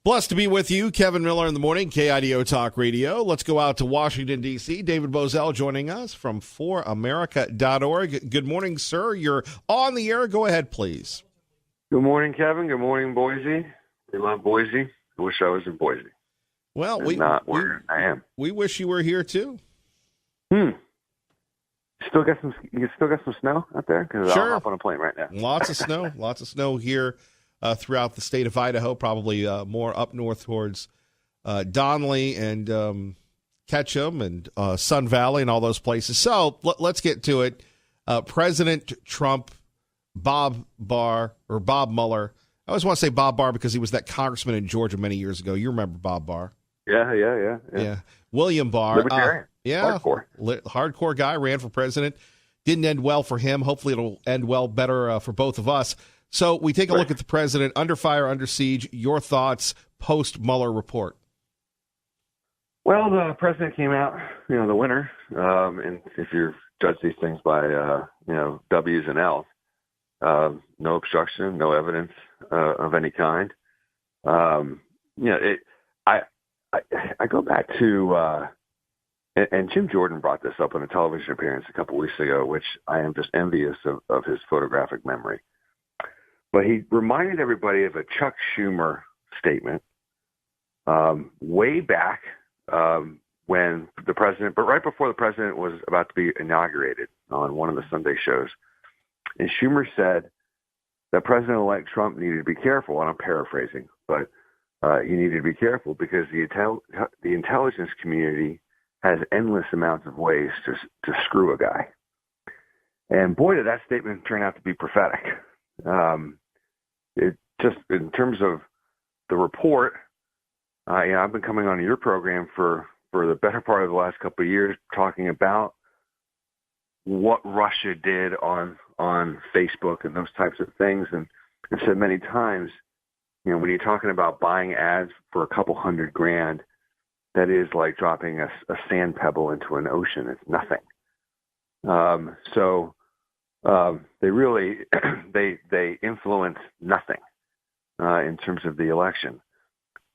Blessed to be with you, Kevin Miller in the morning, KIDO Talk Radio. Let's go out to Washington, D.C. David Bozell joining us from foramerica.org. Good morning, sir. You're on the air. Go ahead, please. Good morning, Kevin. Good morning, Boise. We love Boise. I wish I was in Boise. Well, not where I am. We wish you were here, too. You still got some snow out there? Because Sure. I'll hop on a plane right now. Lots of snow here throughout the state of Idaho, probably more up north towards Donnelly and Ketchum and Sun Valley and all those places. So let's get to it. President Trump, Bob Mueller. I always want to say Bob Barr because he was that congressman in Georgia many years ago. You remember Bob Barr? Yeah. William Barr. Libertarian. Hardcore guy, ran for president. Didn't end well for him. Hopefully it'll end better for both of us. So we take a look at the president, under fire, under siege. Your thoughts post-Mueller report. Well, the president came out, the winner. And if you judge these things by, W's and L's, no obstruction, no evidence of any kind. I go back to, and Jim Jordan brought this up on a television appearance a couple weeks ago, which I am just envious of his photographic memory. But he reminded everybody of a Chuck Schumer statement way back when the president, but right before the president was about to be inaugurated on one of the Sunday shows. And Schumer said that President-elect Trump needed to be careful, and I'm paraphrasing, but he needed to be careful because the intelligence community has endless amounts of ways to screw a guy. And boy, did that statement turn out to be prophetic. It just, in terms of the report, I've been coming on your program for the better part of the last couple of years, talking about what Russia did on Facebook and those types of things, and said many times, when you're talking about buying ads for a couple $100,000, that is like dropping a sand pebble into an ocean. It's nothing. They really they influence nothing in terms of the election.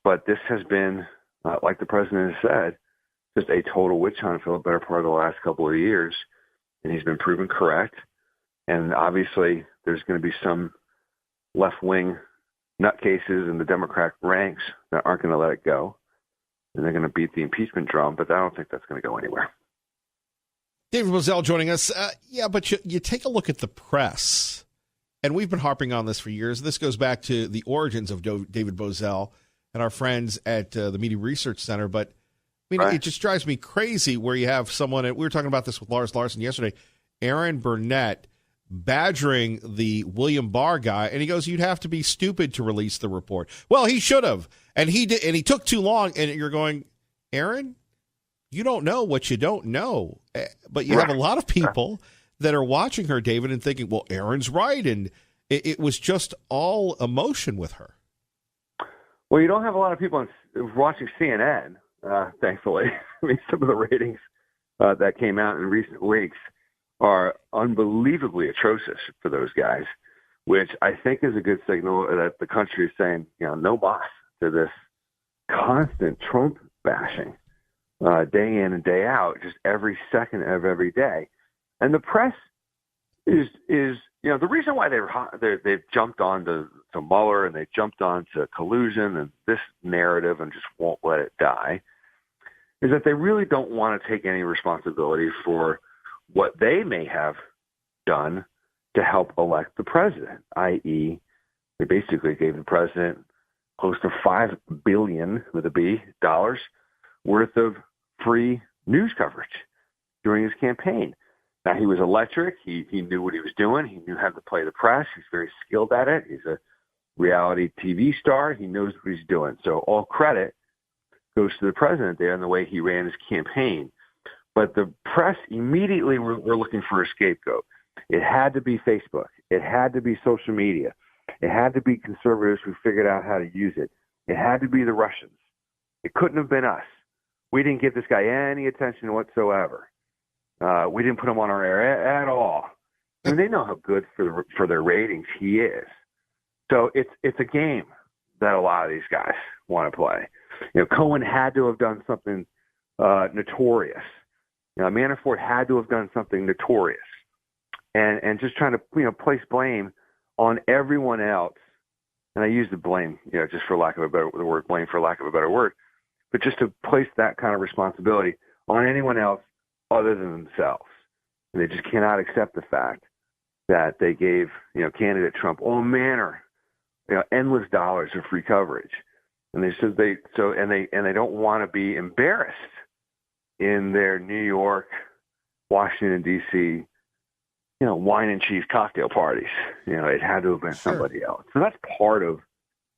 But this has been, like the president has said, just a total witch hunt for the better part of the last couple of years, and he's been proven correct. And obviously, there's going to be some left-wing nutcases in the Democrat ranks that aren't going to let it go, and they're going to beat the impeachment drum. But I don't think that's going to go anywhere. David Bozell joining us. But you take a look at the press, and we've been harping on this for years. This goes back to the origins of David Bozell and our friends at the Media Research Center. But, It just drives me crazy where you have someone, and we were talking about this with Lars Larson yesterday, Aaron Burnett badgering the William Barr guy, and he goes, you'd have to be stupid to release the report. Well, he should have, and he did, and he took too long, and you're going, Aaron, you don't know what you don't know. But you have a lot of people that are watching her, David, and thinking, well, Aaron's right, and it was just all emotion with her. Well, you don't have a lot of people watching CNN, thankfully. Some of the ratings that came out in recent weeks are unbelievably atrocious for those guys, which I think is a good signal that the country is saying, no boss to this constant Trump bashing, day in and day out, just every second of every day. And the press is the reason why they've jumped on to Mueller and they jumped on to collusion and this narrative and just won't let it die, is that they really don't want to take any responsibility for what they may have done to help elect the president, i.e., they basically gave the president close to $5 billion with a B dollars worth of free news coverage during his campaign. Now, he was electric. He knew what he was doing. He knew how to play the press. He's very skilled at it. He's a reality TV star. He knows what he's doing. So all credit goes to the president there and the way he ran his campaign. But the press immediately were looking for a scapegoat. It had to be Facebook. It had to be social media. It had to be conservatives who figured out how to use it. It had to be the Russians. It couldn't have been us. We didn't give this guy any attention whatsoever. We didn't put him on our air at all. I mean, they know how good for their ratings he is. So it's a game. that a lot of these guys want to play. Cohen had to have done something notorious. Manafort had to have done something notorious, and just trying to place blame on everyone else. And I use the blame, just for lack of a better word, blame for lack of a better word, but just to place that kind of responsibility on anyone else other than themselves. And they just cannot accept the fact that they gave, candidate Trump all manner, endless dollars of free coverage. And they said they don't want to be embarrassed in their New York, Washington, D.C., wine and cheese cocktail parties. It had to have been somebody else. So that's part of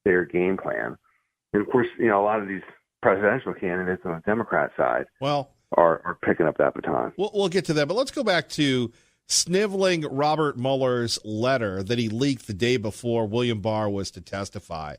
their game plan. And of course, a lot of these presidential candidates on the Democrat side are picking up that baton. We'll get to that, but let's go back to sniveling Robert Mueller's letter that he leaked the day before William Barr was to testify.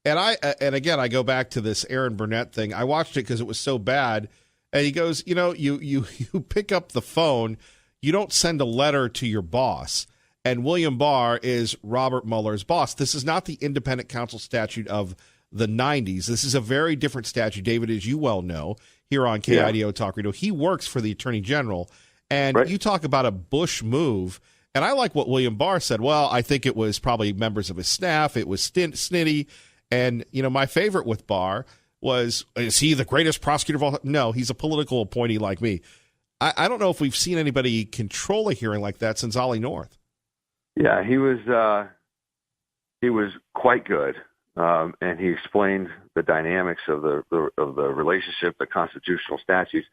And again, I go back to this Aaron Burnett thing. I watched it because it was so bad. And he goes, you pick up the phone. You don't send a letter to your boss. And William Barr is Robert Mueller's boss. This is not the independent counsel statute of the 90s. This is a very different statute, David, as you well know, here on KIDO Talk Radio. He works for the Attorney General. And You talk about a Bush move. And I like what William Barr said. Well, I think it was probably members of his staff. It was snitty. And, my favorite with Barr was, is he the greatest prosecutor of all? No, he's a political appointee like me. I don't know if we've seen anybody control a hearing like that since Ollie North. Yeah, he was quite good, and he explained the dynamics of the relationship, the constitutional statutes,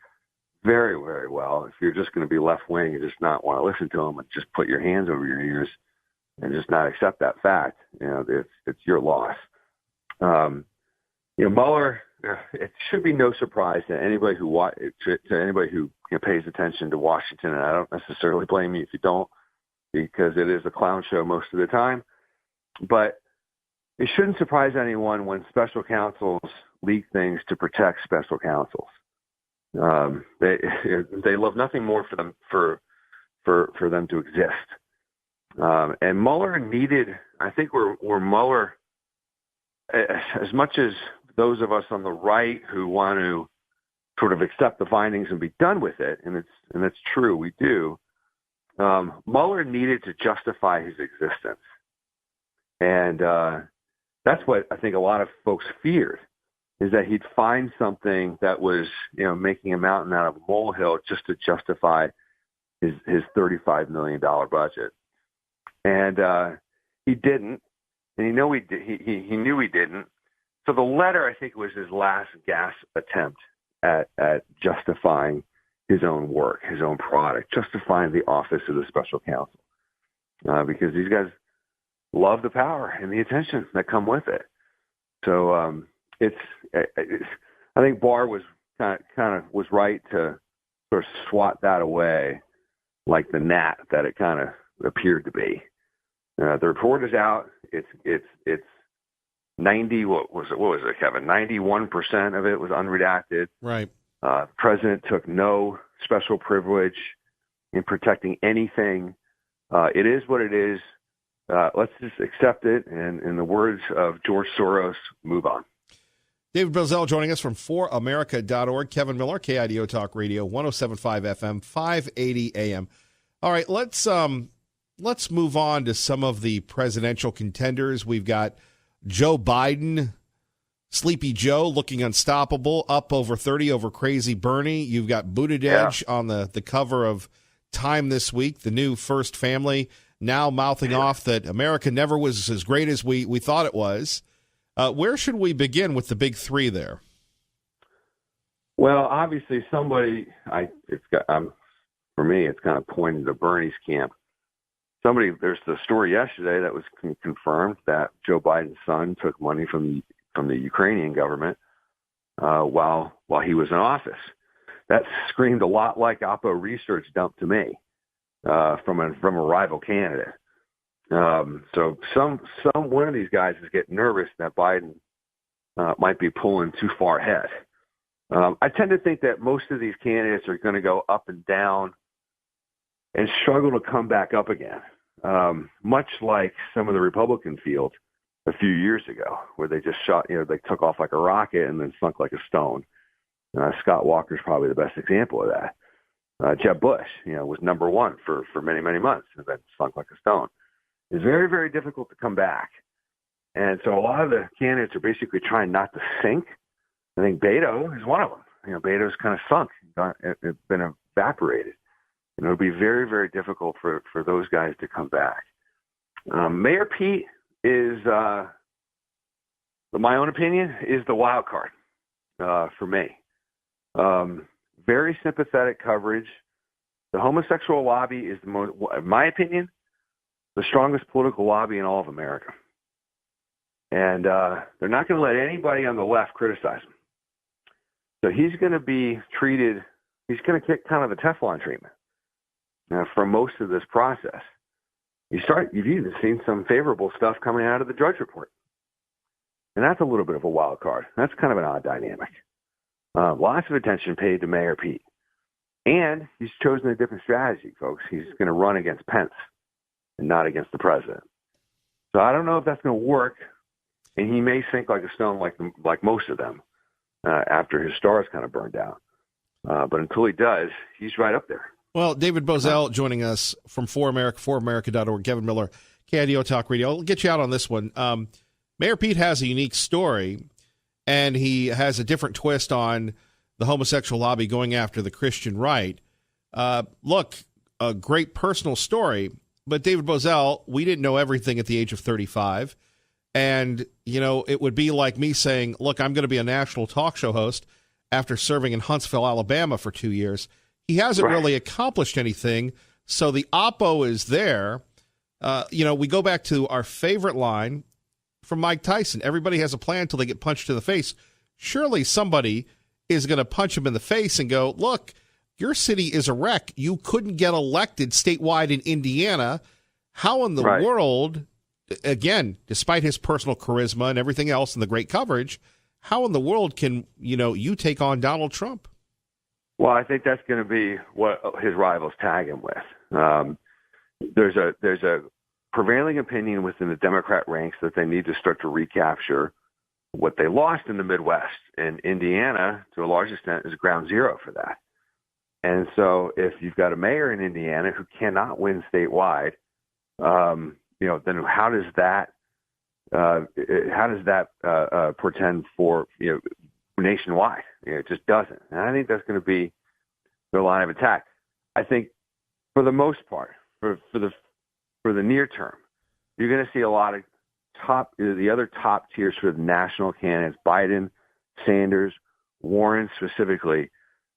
very, very well. If you're just going to be left wing and just not want to listen to him and just put your hands over your ears and just not accept that fact, it's your loss. Mueller. It should be no surprise to anybody who pays attention to Washington, and I don't necessarily blame you if you don't, because it is a clown show most of the time. But it shouldn't surprise anyone when special counsels leak things to protect special counsels. They love nothing more for them to exist. And Mueller needed, I think, where Mueller, as much as those of us on the right who want to sort of accept the findings and be done with it, and it's true, we do. Mueller needed to justify his existence, and that's what I think a lot of folks feared, is that he'd find something that was making a mountain out of a molehill just to justify his $35 million budget, and he didn't, and he knew he didn't. So the letter, I think, was his last gasp attempt at justifying his own work, his own product, justifying the office of the special counsel, because these guys love the power and the attention that come with it. So I think Barr was kind of was right to sort of swat that away like the gnat that it kind of appeared to be. The report is out. It's 90, what was it, Kevin? 91% of it was unredacted. Right. The president took no special privilege in protecting anything. It is what it is. Let's just accept it. And in the words of George Soros, move on. David Bozell joining us from foramerica.org. Kevin Miller, KIDO Talk Radio, 107.5 FM, 580 AM. All right, let's move on to some of the presidential contenders. We've got Joe Biden, Sleepy Joe, looking unstoppable, up over 30 over Crazy Bernie. You've got Buttigieg on the cover of Time this week, the new First Family, now mouthing off that America never was as great as we thought it was. Where should we begin with the big three there? Well, obviously for me, it's kind of pointing to Bernie's camp. There's the story yesterday that was confirmed that Joe Biden's son took money from the Ukrainian government while he was in office. That screamed a lot like Oppo Research dump to me from a rival candidate. So one of these guys is getting nervous that Biden might be pulling too far ahead. I tend to think that most of these candidates are going to go up and down and struggle to come back up again, much like some of the Republican field a few years ago, where they just shot, they took off like a rocket and then sunk like a stone. Scott Walker's probably the best example of that. Jeb Bush, was number one for many, many months and then sunk like a stone. It's very, very difficult to come back. And so a lot of the candidates are basically trying not to sink. I think Beto is one of them. Beto's kind of sunk, it's been evaporated. And it'll be very, very difficult for those guys to come back. Mayor Pete is, my own opinion, is the wild card for me. Very sympathetic coverage. The homosexual lobby is the most, in my opinion, the strongest political lobby in all of America. And they're not going to let anybody on the left criticize him. So he's going to be treated, he's going to get kind of the Teflon treatment for most of this process. You've even seen some favorable stuff coming out of the Drudge Report. And that's a little bit of a wild card. That's kind of an odd dynamic. Lots of attention paid to Mayor Pete. And he's chosen a different strategy, folks. He's going to run against Pence and not against the president. So I don't know if that's going to work. And he may sink like a stone like most of them after his stars kind of burned out. But until he does, he's right up there. Well, David Bozell joining us from For America, ForAmerica.org. Kevin Miller, KIDO Talk Radio. I'll get you out on this one. Mayor Pete has a unique story, and he has a different twist on the homosexual lobby going after the Christian right. Look, a great personal story, but David Bozell, we didn't know everything at the age of 35. And, it would be like me saying, look, I'm going to be a national talk show host after serving in Huntsville, Alabama for 2 years. He hasn't really accomplished anything, so the oppo is there. We go back to our favorite line from Mike Tyson. Everybody has a plan until they get punched in the face. Surely somebody is going to punch him in the face and go, look, your city is a wreck. You couldn't get elected statewide in Indiana. How in the world, again, despite his personal charisma and everything else and the great coverage, how in the world can, you take on Donald Trump? Well, I think that's going to be what his rivals tag him with. There's a prevailing opinion within the Democrat ranks that they need to start to recapture what they lost in the Midwest. And Indiana, to a large extent, is ground zero for that. And so if you've got a mayor in Indiana who cannot win statewide, then how does that portend for nationwide? It just doesn't. And I think that's going to be their line of attack. I think for the most part, for the near term, you're going to see a lot of the other top tiers for the national candidates, Biden, Sanders, Warren specifically,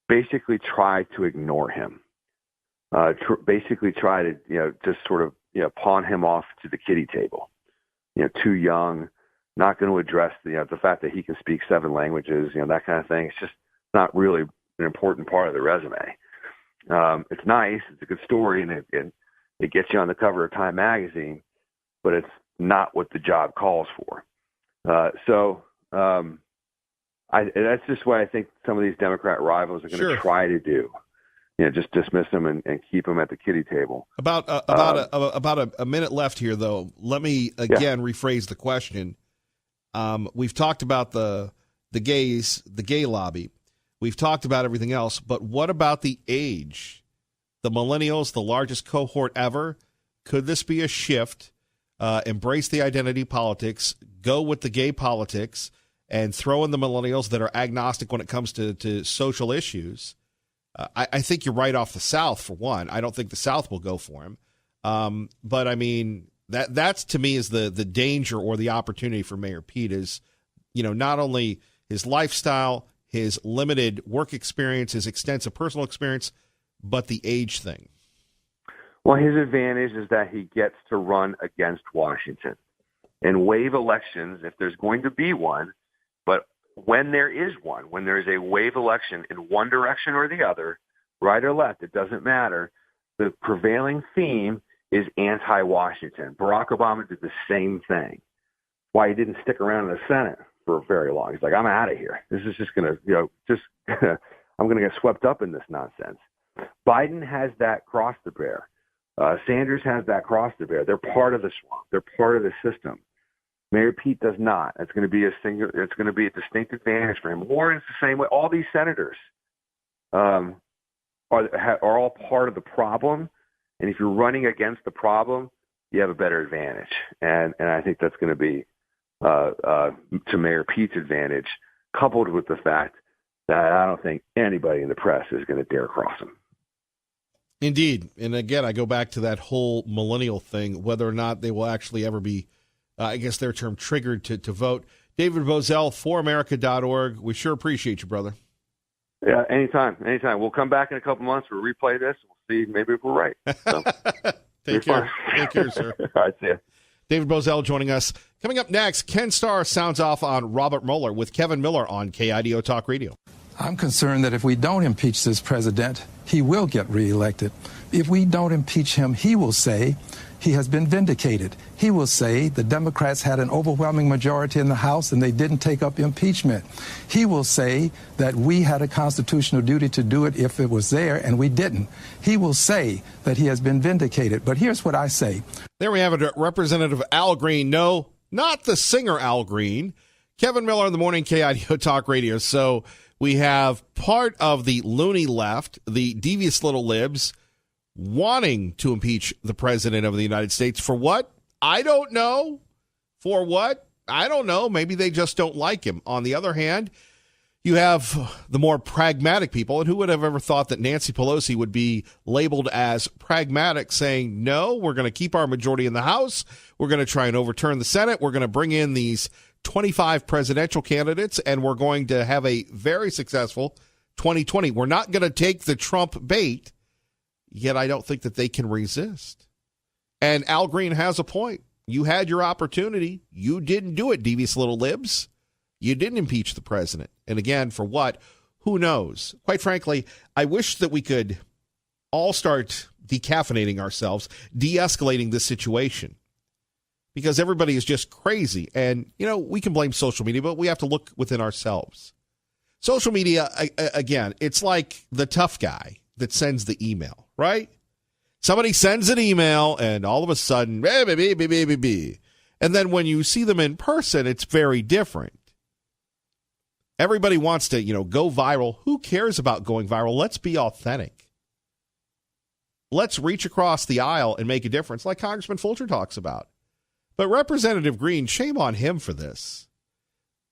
basically try to ignore him. Basically try to just sort of pawn him off to the kiddie table. Too young, not going to address the fact that he can speak 7 languages, that kind of thing. It's just not really an important part of the resume. It's nice, it's a good story, and it gets you on the cover of Time magazine, but it's not what the job calls for. That's just what I think some of these Democrat rivals are going to try to do. Just dismiss them and keep them at the kiddie table. About a minute left here, though. Let me again rephrase the question. We've talked about the gays, the gay lobby. We've talked about everything else, but what about the age? The millennials, the largest cohort ever. Could this be a shift? Embrace the identity politics, go with the gay politics, and throw in the millennials that are agnostic when it comes to social issues. I think you're right off the South, for one. I don't think the South will go for him. But, I mean, that's to me is the danger or the opportunity for Mayor Pete is, not only his lifestyle, his limited work experience, his extensive personal experience, but the age thing. Well, his advantage is that he gets to run against Washington and wave elections if there's going to be one. But when there is one, when there is a wave election in one direction or the other, right or left, it doesn't matter. The prevailing theme is anti-Washington. Barack Obama did the same thing. Why he didn't stick around in the Senate for very long. He's like, I'm out of here. This is just going to, I'm going to get swept up in this nonsense. Biden has that cross to bear. Sanders has that cross to bear. They're part of the swamp. They're part of the system. Mayor Pete does not. It's going to be it's going to be a distinct advantage for him. Warren's the same way. All these senators are all part of the problem, and if you're running against the problem, you have a better advantage. And I think that's going to be to Mayor Pete's advantage, coupled with the fact that I don't think anybody in the press is going to dare cross him. Indeed. And again, I go back to that whole millennial thing, whether or not they will actually ever be, I guess their term, triggered to vote. David Boesel, foramerica.org. We sure appreciate you, brother. Yeah, anytime. We'll come back in a couple months. We'll replay this. We'll see maybe if we're right. So, Take care. Take care, sir. All right, see ya. David Boesel joining us. Coming up next, Ken Starr sounds off on Robert Mueller with Kevin Miller on KIDO Talk Radio. I'm concerned that if we don't impeach this president, he will get reelected. If we don't impeach him, he will say he has been vindicated. He will say the Democrats had an overwhelming majority in the House and they didn't take up impeachment. He will say that we had a constitutional duty to do it if it was there and we didn't. He will say that he has been vindicated. But here's what I say. There we have it, Representative Al Green. No, not the singer Al Green. Kevin Miller in the morning, KIDO Talk Radio. So we have part of the loony left, the devious little libs, wanting to impeach the president of the United States. For what? I don't know. For what? I don't know. Maybe they just don't like him. On the other hand, you have the more pragmatic people, and who would have ever thought that Nancy Pelosi would be labeled as pragmatic, saying, no, we're going to keep our majority in the House. We're going to try and overturn the Senate. We're going to bring in these 25 presidential candidates, and we're going to have a very successful 2020. We're not going to take the Trump bait, yet I don't think that they can resist. And Al Green has a point. You had your opportunity. You didn't do it, devious little libs. You didn't impeach the president. And again, for what? Who knows? Quite frankly, I wish that we could all start decaffeinating ourselves, de-escalating this situation, because everybody is just crazy. And, you know, we can blame social media, but we have to look within ourselves. Social media, again, it's like the tough guy that sends the email, right? Somebody sends an email and all of a sudden, and then when you see them in person, it's very different. Everybody wants to, go viral. Who cares about going viral? Let's be authentic. Let's reach across the aisle and make a difference, like Congressman Fulcher talks about. But Representative Green, shame on him for this.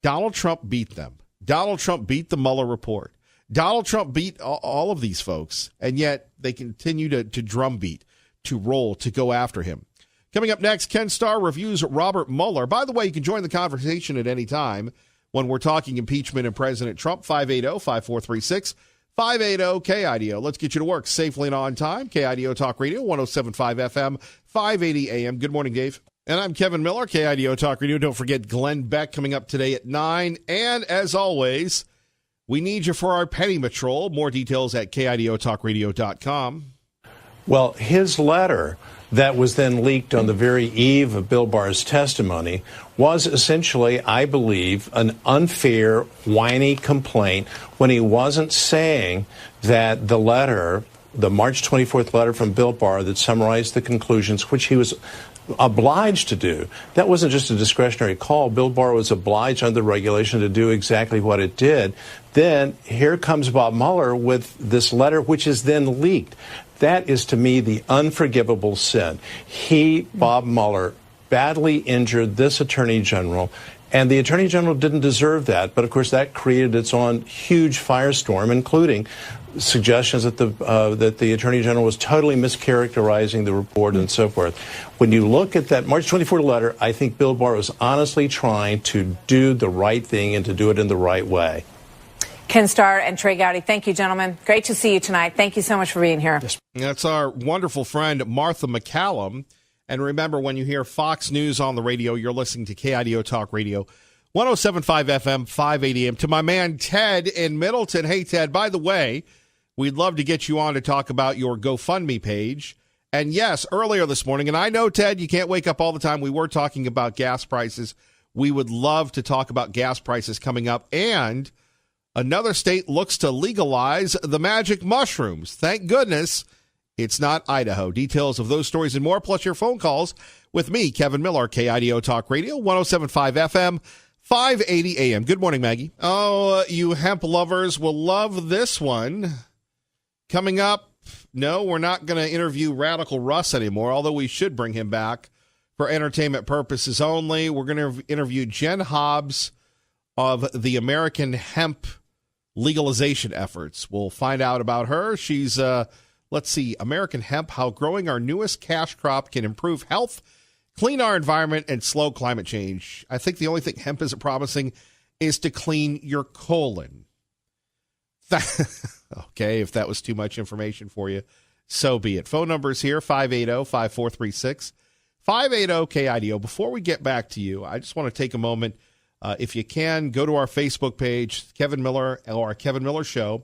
Donald Trump beat them. Donald Trump beat the Mueller report. Donald Trump beat all of these folks, and yet they continue to drumbeat, to roll, to go after him. Coming up next, Ken Starr reviews Robert Mueller. By the way, you can join the conversation at any time when we're talking impeachment and President Trump. 580-5436, 580-KIDO. Let's get you to work safely and on time. KIDO Talk Radio, 107.5 FM, 580 AM. Good morning, Dave. And I'm Kevin Miller, KIDO Talk Radio. Don't forget Glenn Beck coming up today at 9. And as always, we need you for our Penny Patrol. More details at KIDOTalkRadio.com. Well, his letter that was then leaked on the very eve of Bill Barr's testimony was essentially, I believe, an unfair, whiny complaint when he wasn't saying that the letter, the March 24th letter from Bill Barr that summarized the conclusions, which he was obliged to do. That wasn't just a discretionary call. Bill Barr was obliged under the regulation to do exactly what it did. Then here comes Bob Mueller with this letter, which is then leaked. That is, to me, the unforgivable sin. Bob Mueller, badly injured this attorney general, and the attorney general didn't deserve that. But, of course, that created its own huge firestorm, including suggestions that the attorney general was totally mischaracterizing the report and so forth. When you look at that March 24 letter, I think Bill Barr was honestly trying to do the right thing and to do it in the right way. Ken Starr and Trey Gowdy, thank you, gentlemen. Great to see you tonight. Thank you so much for being here. That's our wonderful friend, Martha McCallum. And remember, when you hear Fox News on the radio, you're listening to KIDO Talk Radio, 107.5 FM, 580 AM. To my man, Ted in Middleton. Hey, Ted, by the way, we'd love to get you on to talk about your GoFundMe page. And yes, earlier this morning, and I know, Ted, you can't wake up all the time. We were talking about gas prices. We would love to talk about gas prices coming up. And another state looks to legalize the magic mushrooms. Thank goodness It's not Idaho. Details of those stories and more, plus your phone calls with me, Kevin Miller, KIDO Talk Radio, 107.5 FM, 580 AM. Good morning, Maggie. Oh, you hemp lovers will love this one. Coming up, no, we're not going to interview Radical Russ anymore, although we should bring him back for entertainment purposes only. We're going to interview Jen Hobbs of the American Hemp legalization efforts. We'll find out about her. She's, let's see, American Hemp, how growing our newest cash crop can improve health, clean our environment, and slow climate change. I think the only thing hemp isn't promising is to clean your colon. Okay, if that was too much information for you, so be it. Phone numbers here, 580-5436, 580-KIDO. Before we get back to you, I just want to take a moment. If you can, go to our Facebook page, Kevin Miller, or Kevin Miller Show,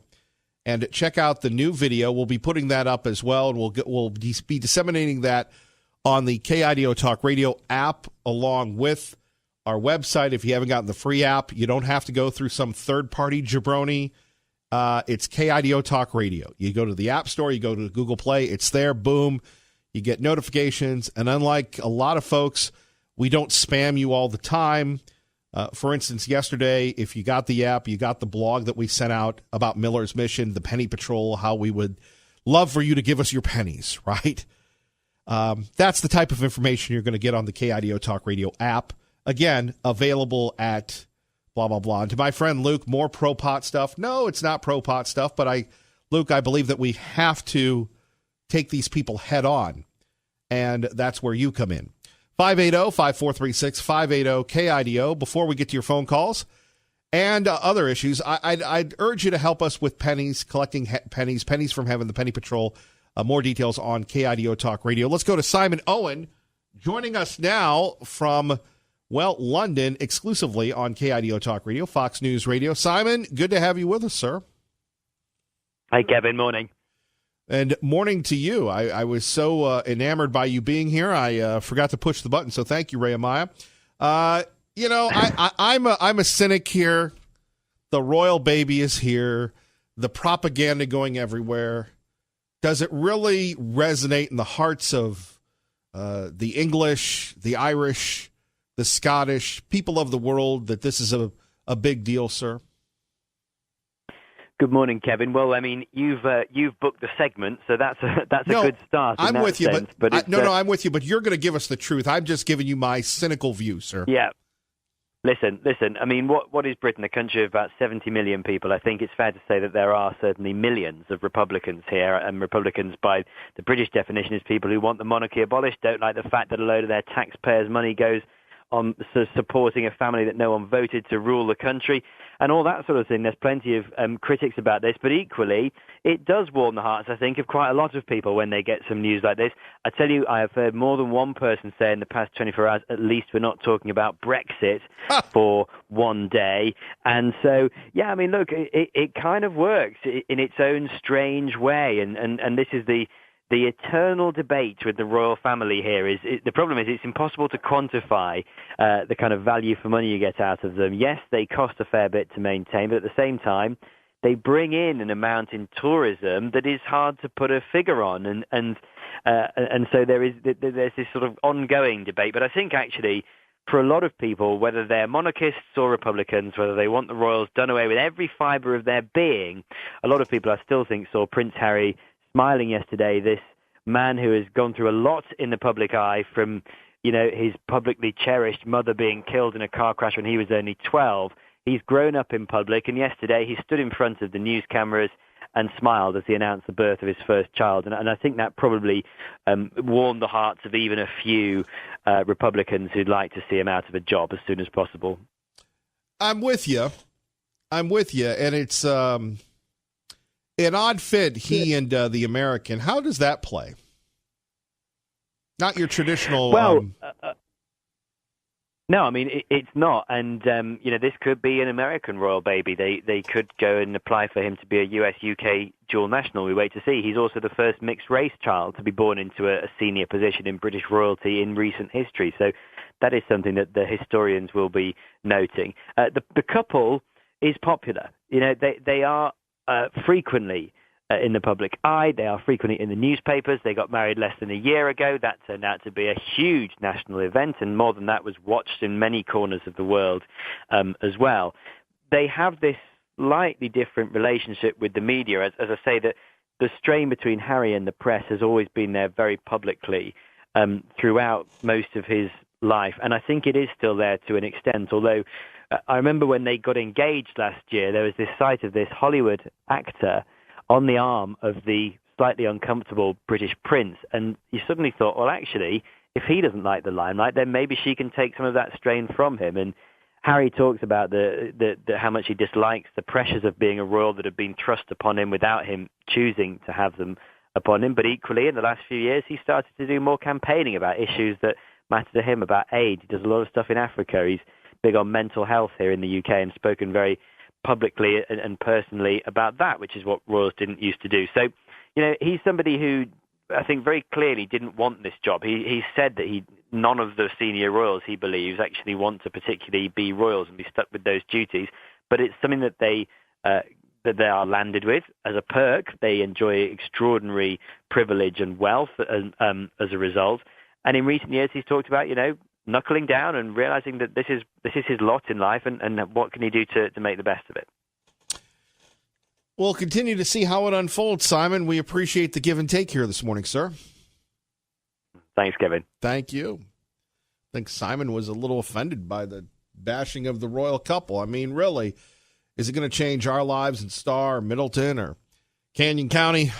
and check out the new video. We'll be putting that up as well, and we'll be disseminating that on the KIDO Talk Radio app along with our website. If you haven't gotten the free app, you don't have to go through some third-party jabroni. It's KIDO Talk Radio. You go to the App Store, you go to Google Play, it's there, boom. You get notifications, and unlike a lot of folks, we don't spam you all the time. For instance, yesterday, if you got the app, you got the blog that we sent out about Miller's Mission, the Penny Patrol, how we would love for you to give us your pennies, right? That's the type of information you're going to get on the KIDO Talk Radio app. Again, available at blah, blah, blah. And to my friend Luke, more pro-pot stuff. No, it's not pro-pot stuff, but Luke, I believe that we have to take these people head on, and that's where you come in. 580-5436, 580-KIDO. Before we get to your phone calls and other issues, I'd urge you to help us with pennies, collecting pennies from heaven, the Penny Patrol. More details on KIDO Talk Radio. Let's go to Simon Owen, joining us now from, London, exclusively on KIDO Talk Radio, Fox News Radio. Simon, good to have you with us, sir. Hi, Kevin. Morning. And morning to you. I was so enamored by you being here, I forgot to push the button, so thank you, Ray Amaya. I'm a cynic here. The royal baby is here. The propaganda going everywhere. Does it really resonate in the hearts of the English, the Irish, the Scottish, people of the world that this is a big deal, sir? Good morning, Kevin. Well, I mean, you've booked the segment, so that's a good start. I'm with you, but I'm with you, but you're going to give us the truth. I'm just giving you my cynical view, sir. Yeah. Listen. I mean, what is Britain? A country of about 70 million people. I think it's fair to say that there are certainly millions of Republicans here, and Republicans, by the British definition, is people who want the monarchy abolished, don't like the fact that a load of their taxpayers' money goes on supporting a family that no one voted to rule the country, and all that sort of thing. There's plenty of critics about this, but equally, it does warm the hearts, I think, of quite a lot of people when they get some news like this. I tell you, I have heard more than one person say in the past 24 hours, at least we're not talking about Brexit for one day. And so, yeah, I mean, look, it kind of works in its own strange way, and this is the eternal debate with the royal family here. The problem is it's impossible to quantify the kind of value for money you get out of them. Yes, they cost a fair bit to maintain, but at the same time, they bring in an amount in tourism that is hard to put a figure on, and so there's this sort of ongoing debate. But I think actually, for a lot of people, whether they're monarchists or Republicans, whether they want the royals done away with every fibre of their being, a lot of people, I still think, saw Prince Harry smiling yesterday, this man who has gone through a lot in the public eye, from, his publicly cherished mother being killed in a car crash when he was only 12. He's grown up in public, and yesterday he stood in front of the news cameras and smiled as he announced the birth of his first child. And I think that probably warmed the hearts of even a few Republicans who'd like to see him out of a job as soon as possible. I'm with you. And it's an odd fit, he and the American. How does that play? Not your traditional... No, I mean, it's not. And, this could be an American royal baby. They could go and apply for him to be a US-UK dual national. We wait to see. He's also the first mixed-race child to be born into a senior position in British royalty in recent history. So that is something that the historians will be noting. The couple is popular. They are frequently in the public eye. They are frequently in the newspapers. They got married less than a year ago. That turned out to be a huge national event, and more than that, was watched in many corners of the world as well. They have this slightly different relationship with the media. As I say, that the strain between Harry and the press has always been there very publicly throughout most of his life, and I think it is still there to an extent, although I remember when they got engaged last year, there was this sight of this Hollywood actor on the arm of the slightly uncomfortable British prince, and you suddenly thought, well, actually, if he doesn't like the limelight, then maybe she can take some of that strain from him. And Harry talks about how much he dislikes the pressures of being a royal that have been thrust upon him without him choosing to have them upon him. But equally, in the last few years, he started to do more campaigning about issues that matter to him, about aid. He does a lot of stuff in Africa. He's big on mental health here in the UK and spoken very publicly and personally about that, which is what royals didn't used to do. So, he's somebody who I think very clearly didn't want this job. He said that none of the senior royals, he believes, actually want to particularly be royals and be stuck with those duties. But it's something that they are landed with as a perk. They enjoy extraordinary privilege and wealth as a result. And in recent years, he's talked about, knuckling down and realizing that this is his lot in life, and what can he do to make the best of it. We'll continue to see how it unfolds, Simon. We appreciate the give and take here this morning, sir. Thanks, Kevin. Thank you. I think Simon was a little offended by the bashing of the royal couple. I mean, really, is it going to change our lives in Star, Middleton, or Canyon County?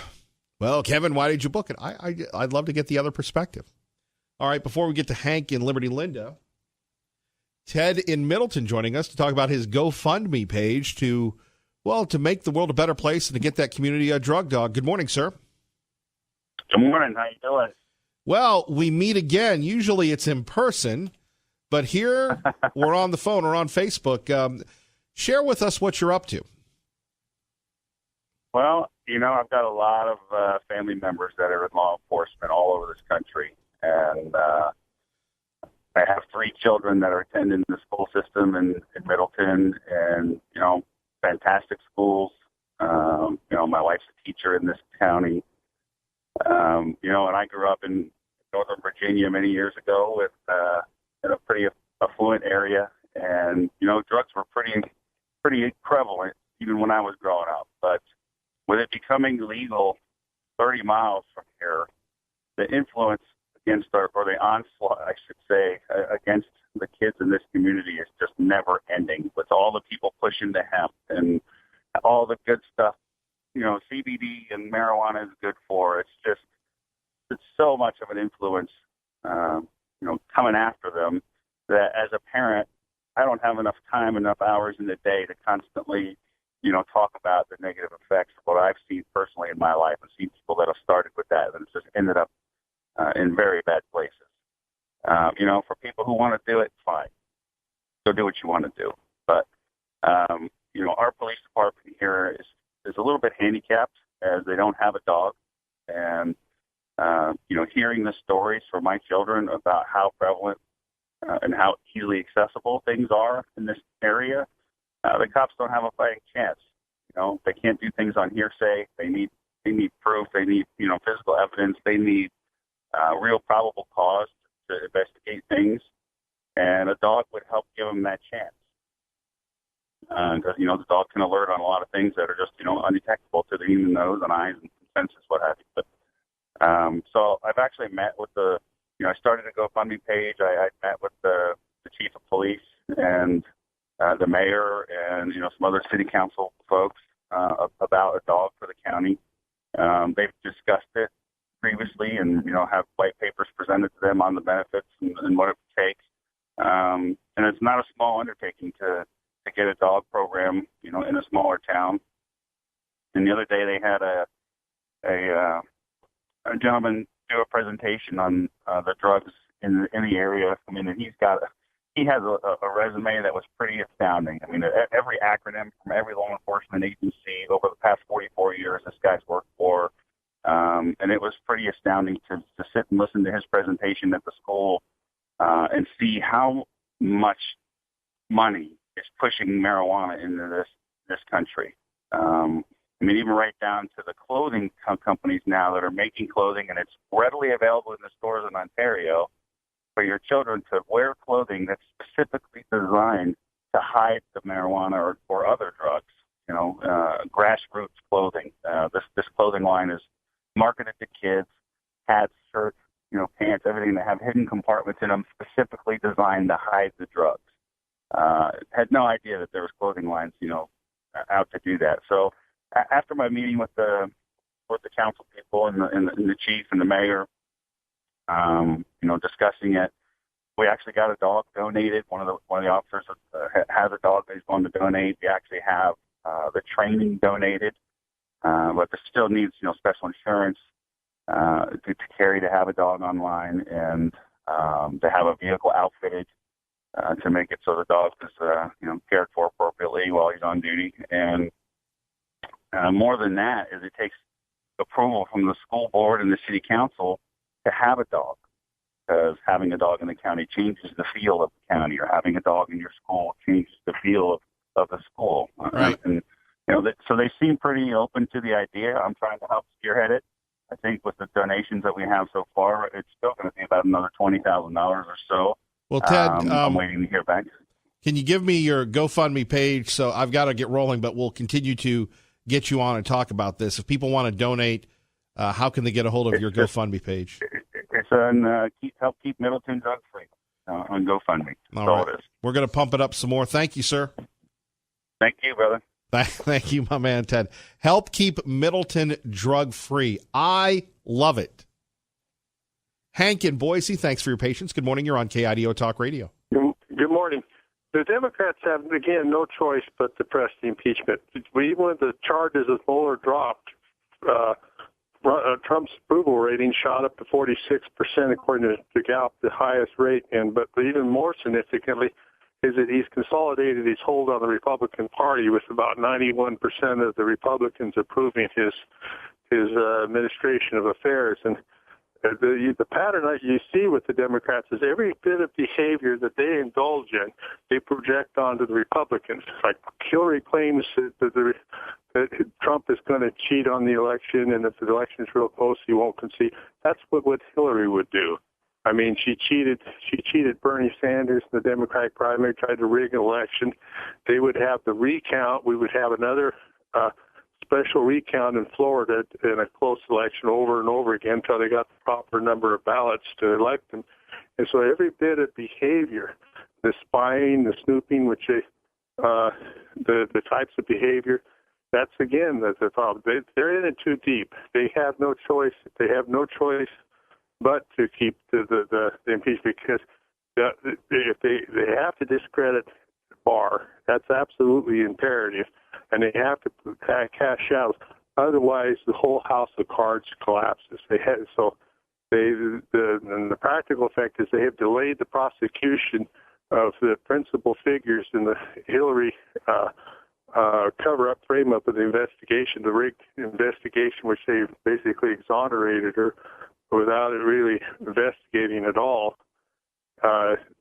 Well, Kevin, why did you book it? I'd love to get the other perspective. All right, before we get to Hank in Liberty Linda, Ted in Middleton joining us to talk about his GoFundMe page to make the world a better place and to get that community a drug dog. Good morning, sir. Good morning. How you doing? Well, we meet again. Usually it's in person, but here we're on the phone or on Facebook. Share with us what you're up to. Well, I've got a lot of family members that are in law enforcement all over this country. And I have 3 children that are attending the school system in Middleton, and, fantastic schools. My wife's a teacher in this county. And I grew up in Northern Virginia many years ago in a pretty affluent area. And, drugs were pretty prevalent even when I was growing up. But with it becoming legal 30 miles from here, the influence against or the onslaught, I should say, against the kids in this community is just never ending. With all the people pushing the hemp and all the good stuff, CBD and marijuana is good for. It's so much of an influence, coming after them that as a parent, I don't have enough time, enough hours in the day to constantly, talk about the negative effects of what I've seen personally in my life and seen people that have started with that and it's just ended up in very bad places. For people who want to do it, fine. Go do what you want to do. But, our police department here is a little bit handicapped as they don't have a dog. And, hearing the stories from my children about how prevalent and how easily accessible things are in this area, the cops don't have a fighting chance. They can't do things on hearsay. They need proof. They need, physical evidence. They need real probable cause to investigate things, and a dog would help give them that chance. Because, the dog can alert on a lot of things that are just, undetectable to the human nose and eyes and senses, what have you. But, so I've actually met with I started a GoFundMe page. I met with the chief of police and the mayor and, some other city council folks about a dog for the county. They've discussed it previously and, have white papers presented to them on the benefits and what it takes. And it's not a small undertaking to get a dog program, in a smaller town. And the other day they had a gentleman do a presentation on the drugs in the area. I mean, and he has a resume that was pretty astounding. I mean, every acronym from every law enforcement agency over the past 44 years this guy's worked for. And it was pretty astounding to sit and listen to his presentation at the school and see how much money is pushing marijuana into this country. mean, even right down to the clothing companies now that are making clothing, and it's readily available in the stores in Ontario for your children to wear clothing that's specifically designed to hide the marijuana or other drugs. Grassroots clothing. This clothing line is marketed to kids, hats, shirts, pants, everything that have hidden compartments in them, specifically designed to hide the drugs. Had no idea that there was clothing lines, out to do that. So after my meeting with the council people and the chief and the mayor, discussing it, we actually got a dog donated. One of the officers has a dog that he's going to donate. We actually have the training donated, but there still needs special insurance to carry to have a dog online, and to have a vehicle outfitted to make it so the dog is cared for appropriately while he's on duty. And more than that is it takes approval from the school board and the city council to have a dog, because having a dog in the county changes the feel of the county, or having a dog in your school changes the feel of the school. Right. And so they seem pretty open to the idea. I'm trying to help spearhead it. I think with the donations that we have so far, it's still going to be about another $20,000 or so. Well, Ted, I'm waiting to hear back. Can you give me your GoFundMe page? So I've got to get rolling, but we'll continue to get you on and talk about this. If people want to donate, how can they get a hold of your GoFundMe page? It's on Help Keep Middleton Drug Free on GoFundMe. That's all it is. We're going to pump it up some more. Thank you, sir. Thank you, brother. Thank you, my man, Ted. Help keep Middleton drug free. I love it. Hank in Boise, thanks for your patience. Good morning. You're on KIDO Talk Radio. Good morning. The Democrats have, again, no choice but to press the impeachment. Even when the charges of Mueller dropped, Trump's approval rating shot up to 46%, according to Gallup, the highest rate. But even more significantly is that he's consolidated his hold on the Republican Party, with about 91% of the Republicans approving his administration of affairs. And the pattern that you see with the Democrats is every bit of behavior that they indulge in, they project onto the Republicans. Like Hillary claims that Trump is going to cheat on the election, and if the election is real close, he won't concede. That's what Hillary would do. I mean, she cheated Bernie Sanders in the Democratic primary, tried to rig an election. They would have the recount. We would have another special recount in Florida in a close election over and over again until they got the proper number of ballots to elect them. And so every bit of behavior, the spying, the snooping, which the types of behavior, that's again the problem. They're in it too deep. They have no choice. They have no choice but to keep the impeachment, because if they have to discredit Barr, that's absolutely imperative, and they have to cast shadows. Otherwise, the whole house of cards collapses. And the practical effect is they have delayed the prosecution of the principal figures in the Hillary cover-up frame-up of the investigation, the rigged investigation, which they basically exonerated her without it really investigating at all.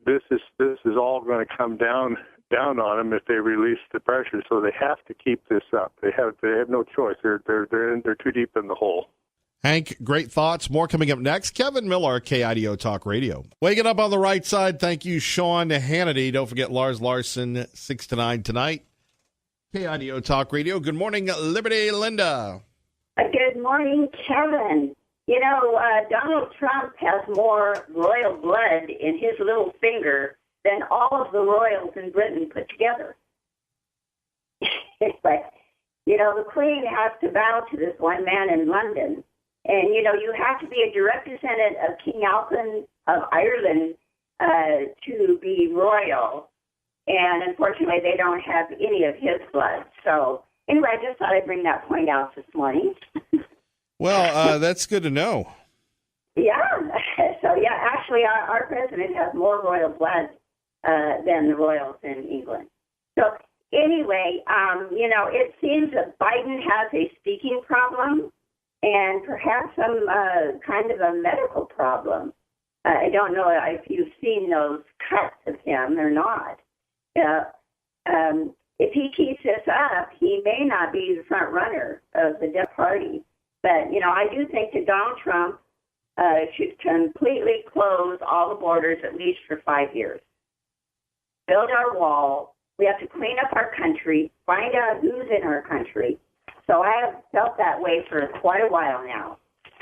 This is all going to come down on them if they release the pressure. So they have to keep this up. They have no choice. They're too deep in the hole. Hank, great thoughts. More coming up next. Kevin Miller, KIDO Talk Radio. Waking up on the right side. Thank you, Sean Hannity. Don't forget Lars Larson, 6 to 9 tonight. KIDO Talk Radio. Good morning, Liberty Linda. Good morning, Kevin. You know, Donald Trump has more royal blood in his little finger than all of the royals in Britain put together. But, the Queen has to bow to this one man in London. And, you have to be a direct descendant of King Alfred of Ireland to be royal. And unfortunately, they don't have any of his blood. So, anyway, I just thought I'd bring that point out this morning. Well, that's good to know. Yeah. So, actually, our president has more royal blood than the royals in England. So, anyway, it seems that Biden has a speaking problem and perhaps some kind of a medical problem. I don't know if you've seen those cuts of him or not. if he keeps this up, he may not be the front runner of the Democratic Party. But, I do think that Donald Trump should completely close all the borders at least for 5 years. Build our wall. We have to clean up our country, find out who's in our country. So I have felt that way for quite a while now.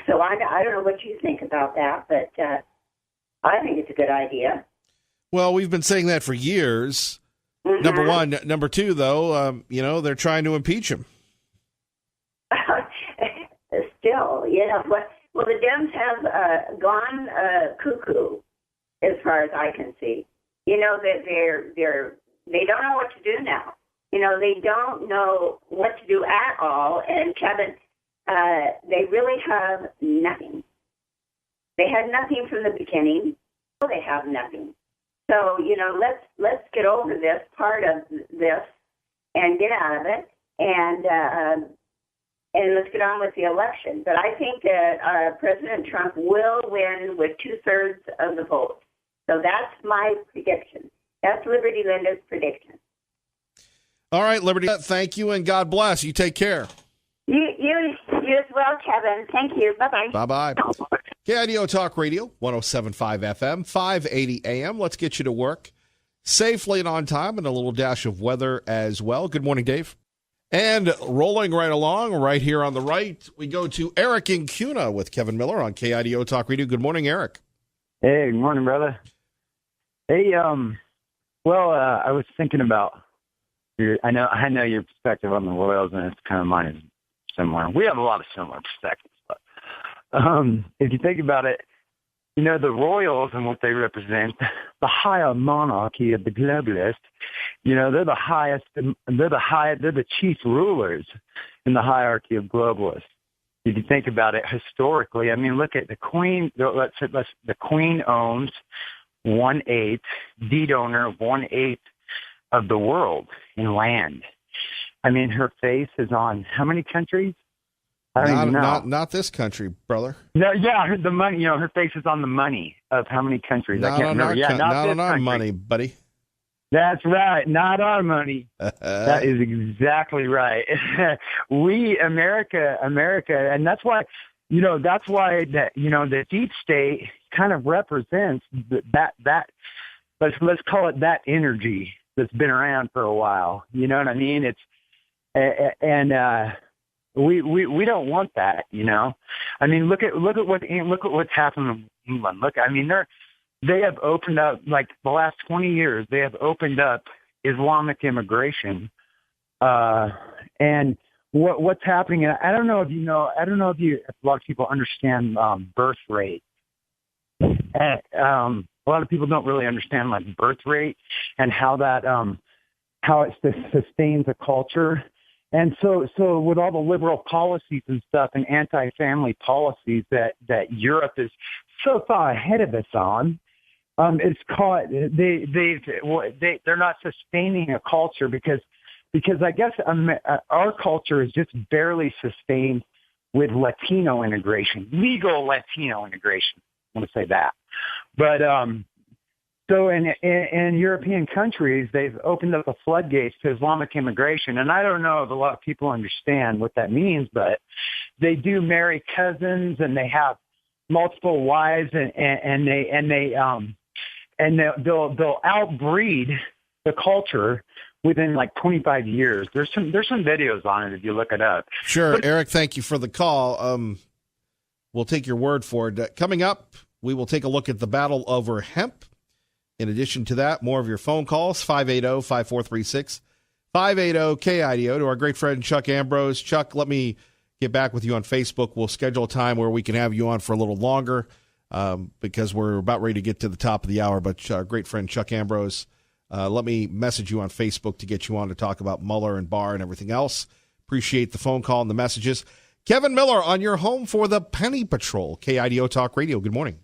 So I don't know what you think about that, but I think it's a good idea. Well, we've been saying that for years. Mm-hmm. Number one. Number two, though, they're trying to impeach him. Still, well, the Dems have gone cuckoo as far as I can see. That they don't know what to do now. They don't know what to do at all. And Kevin, they really have nothing. They had nothing from the beginning. They have nothing. So let's get over this part of this and get out of it, and let's get on with the election. But I think that President Trump will win with 2/3 of the vote. So that's my prediction. That's Liberty Linda's prediction. All right, Liberty, thank you, and God bless. You take care. You as well, Kevin. Thank you. Bye-bye. Bye-bye. KIDO Talk Radio, 107.5 FM, 580 AM. Let's get you to work safely and on time, and a little dash of weather as well. Good morning, Dave. And rolling right along, right here on the right, we go to Eric in Kuna with Kevin Miller on KIDO Talk Radio. Good morning, Eric. Hey, good morning, brother. Hey, I was thinking about I know your perspective on the Royals, and it's kind of mine is similar. We have a lot of similar perspectives, but if you think about it, the Royals and what they represent, the higher monarchy of the globalists, they're the chief rulers in the hierarchy of globalists. If you think about it historically, look at the Queen. The Queen owns 1/8, deed owner of 1/8 of the world in land. Her face is on how many countries? I don't even know. Not this country, brother. No, yeah, the money. Her face is on the money of how many countries? I can't remember. Not on our money, buddy. That's right. Not our money. That is exactly right. We, America, and that's why, the deep state kind of represents that. Let's call it that energy that's been around for a while. You know what I mean? We don't want that. Look at what's happened in England. They have opened up, like the last 20 years, they have opened up Islamic immigration. And what's happening, and I don't know if a lot of people understand birth rate. A lot of people don't really understand birth rate and how that how it sustains a culture. And so with all the liberal policies and stuff and anti-family policies that Europe is so far ahead of us on, it's called they're not sustaining a culture because I guess our culture is just barely sustained with Latino integration, legal Latino integration. I want to say that, but so in European countries, they've opened up the floodgates to Islamic immigration, and I don't know if a lot of people understand what that means, but they do marry cousins, and they have multiple wives, and they'll outbreed the culture within 25 years. There's some videos on it if you look it up. Sure, Eric. Thank you for the call. We'll take your word for it. Coming up, we will take a look at the battle over hemp. In addition to that, more of your phone calls, 580-5436, 580-KIDO, to our great friend Chuck Ambrose. Chuck, let me get back with you on Facebook. We'll schedule a time where we can have you on for a little longer because we're about ready to get to the top of the hour. But our great friend Chuck Ambrose, let me message you on Facebook to get you on to talk about Mueller and Barr and everything else. Appreciate the phone call and the messages. Kevin Miller on your home for the Penny Patrol, KIDO Talk Radio. Good morning.